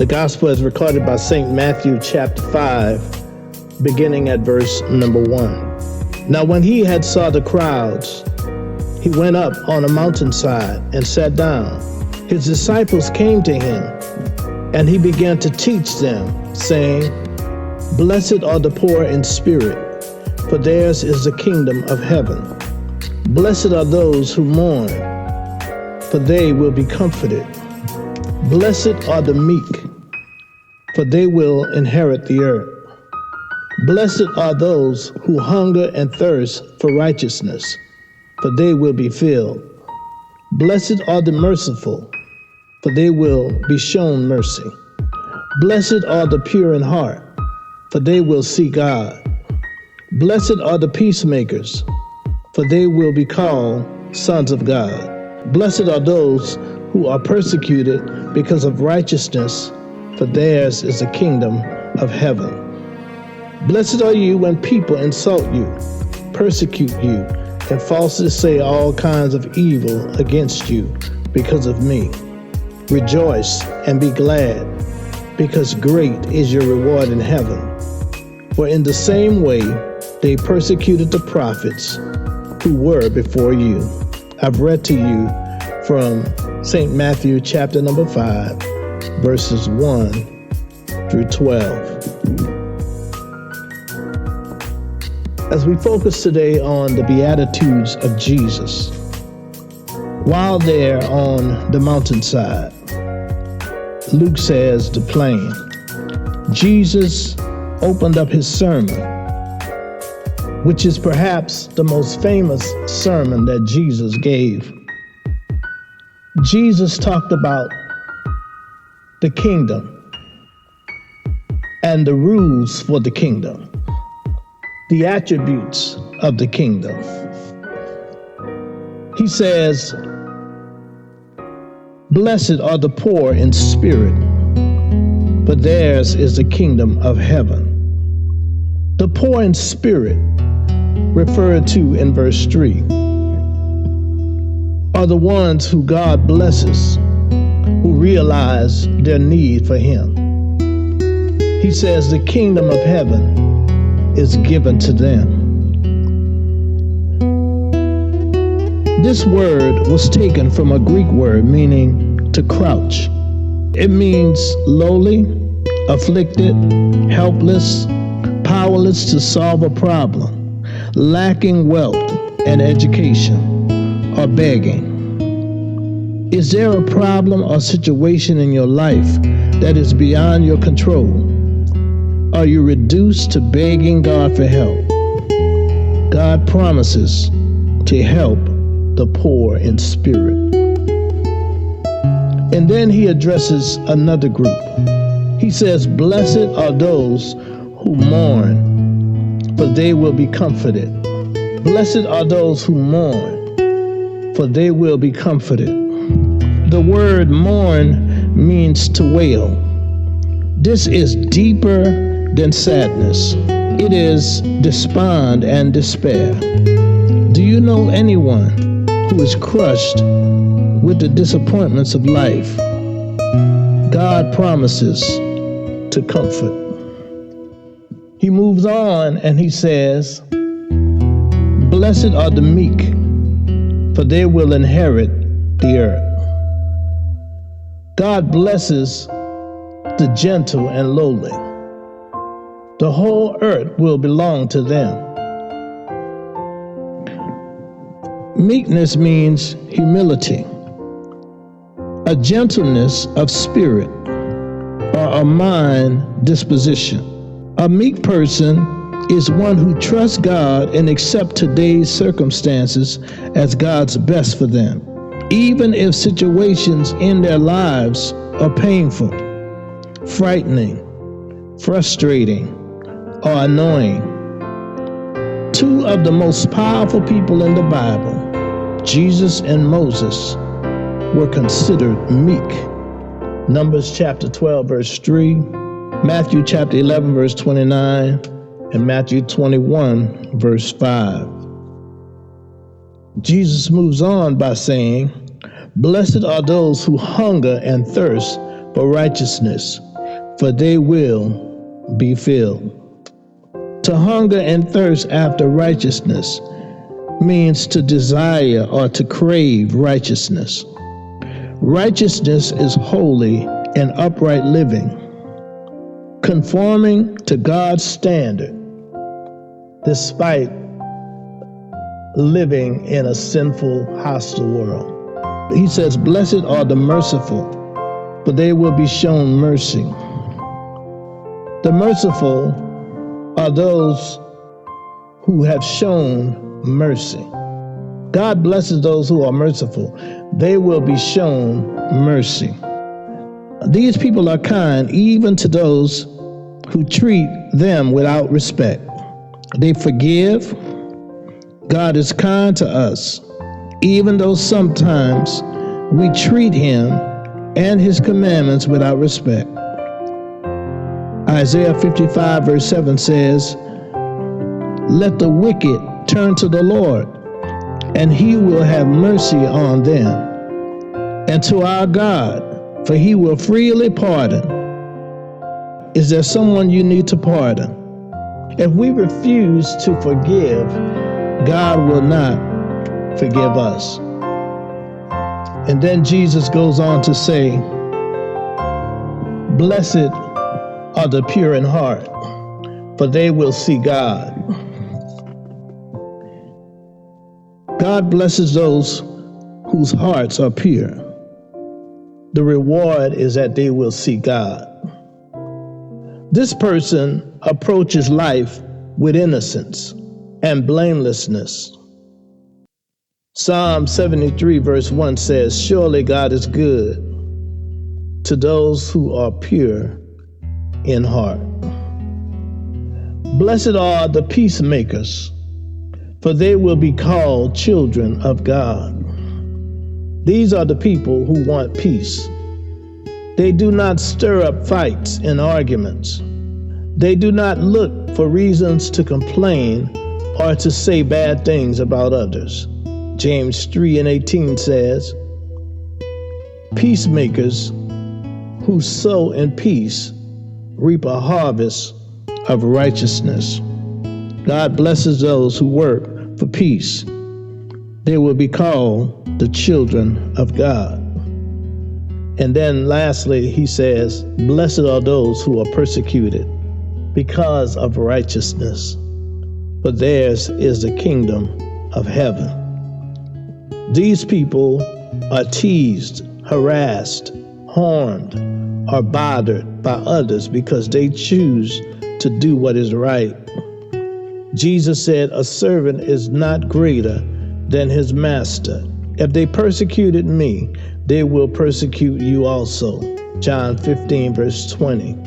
The gospel is recorded by St. Matthew chapter 5, beginning at verse number 1. Now when he had saw the crowds, he went up on a mountainside and sat down. His disciples came to him, and he began to teach them, saying, Blessed are the poor in spirit, for theirs is the kingdom of heaven. Blessed are those who mourn, for they will be comforted. Blessed are the meek, for they will inherit the earth. Blessed are those who hunger and thirst for righteousness, for they will be filled. Blessed are the merciful, for they will be shown mercy. Blessed are the pure in heart, for they will see God. Blessed are the peacemakers, for they will be called sons of God. Blessed are those who are persecuted because of righteousness, for theirs is the kingdom of heaven. Blessed are you when people insult you, persecute you, and falsely say all kinds of evil against you because of me. Rejoice and be glad, because great is your reward in heaven. For in the same way they persecuted the prophets who were before you. I've read to you from St. Matthew chapter number 5, verses 1 through 12. As we focus today on the Beatitudes of Jesus, while they're on the mountainside, Luke says the plain, Jesus opened up his sermon, which is perhaps the most famous sermon that Jesus gave. Jesus talked about the kingdom and the rules for the kingdom, the attributes of the kingdom. He says, Blessed are the poor in spirit, for theirs is the kingdom of heaven. The poor in spirit, referred to in verse 3, are the ones who God blesses, who realize their need for him. He says the kingdom of heaven is given to them. This word was taken from a Greek word meaning to crouch. It means lowly, afflicted, helpless, powerless to solve a problem, lacking wealth and education, or begging. Is there a problem or situation in your life that is beyond your control? Are you reduced to begging God for help? God promises to help the poor in spirit. And then he addresses another group. He says, Blessed are those who mourn, for they will be comforted. Blessed are those who mourn, for they will be comforted. The word mourn means to wail. This is deeper than sadness. It is despond and despair. Do you know anyone who is crushed with the disappointments of life? God promises to comfort. He moves on and he says, Blessed are the meek, for they will inherit the earth. God blesses the gentle and lowly. The whole earth will belong to them. Meekness means humility, a gentleness of spirit, or a mind disposition. A meek person is one who trusts God and accepts today's circumstances as God's best for them, even if situations in their lives are painful, frightening, frustrating, or annoying. Two of the most powerful people in the Bible, Jesus and Moses, were considered meek. Numbers chapter 12, verse 3, Matthew chapter 11, verse 29, and Matthew 21, verse 5. Jesus moves on by saying, Blessed are those who hunger and thirst for righteousness, for they will be filled. To hunger and thirst after righteousness means to desire or to crave righteousness. Righteousness is holy and upright living, conforming to God's standard, despite living in a sinful, hostile world. He says, "Blessed are the merciful, for they will be shown mercy." The merciful are those who have shown mercy. God blesses those who are merciful. They will be shown mercy. These people are kind even to those who treat them without respect. They forgive. God is kind to us, even though sometimes we treat him and his commandments without respect. Isaiah 55 verse 7 says, "Let the wicked turn to the Lord, and he will have mercy on them, and to our God, for he will freely pardon." Is there someone you need to pardon? If we refuse to forgive, God will not forgive us. And then Jesus goes on to say, "Blessed are the pure in heart, for they will see God." God blesses those whose hearts are pure. The reward is that they will see God. This person approaches life with innocence and blamelessness. Psalm 73 verse 1 says, "Surely God is good to those who are pure in heart." Blessed are the peacemakers, for they will be called children of God. These are the people who want peace. They do not stir up fights and arguments. They do not look for reasons to complain or to say bad things about others. James 3:18 says, "Peacemakers who sow in peace reap a harvest of righteousness." God blesses those who work for peace. They will be called the children of God. And then lastly, he says, "Blessed are those who are persecuted because of righteousness, for theirs is the kingdom of heaven." These people are teased, harassed, harmed, or bothered by others because they choose to do what is right. Jesus said, "A servant is not greater than his master. If they persecuted me, they will persecute you also." John 15 verse 20.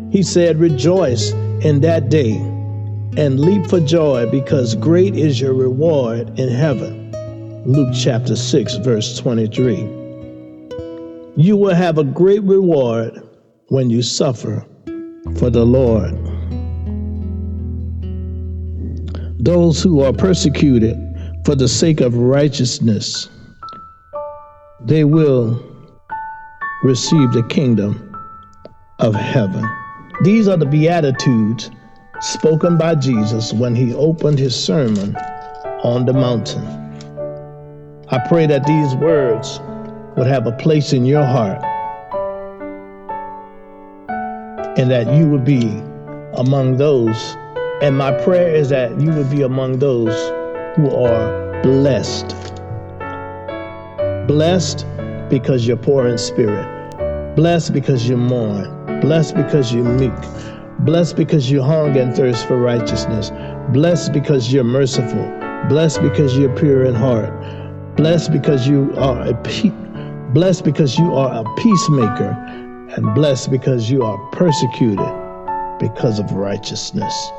He said, "Rejoice in that day and leap for joy, because great is your reward in heaven." Luke chapter 6 verse 23. You will have a great reward when you suffer for the Lord. Those who are persecuted for the sake of righteousness, they will receive the kingdom of heaven. These are the Beatitudes spoken by Jesus when he opened his sermon on the mountain. I pray that these words would have a place in your heart, and that you would be among those. And my prayer is that you would be among those who are blessed. Blessed because you're poor in spirit. Blessed because you mourn. Blessed because you're meek. Blessed because you hunger and thirst for righteousness. Blessed because you're merciful. Blessed because you're pure in heart. Blessed because you are a peacemaker, and blessed because you are persecuted because of righteousness.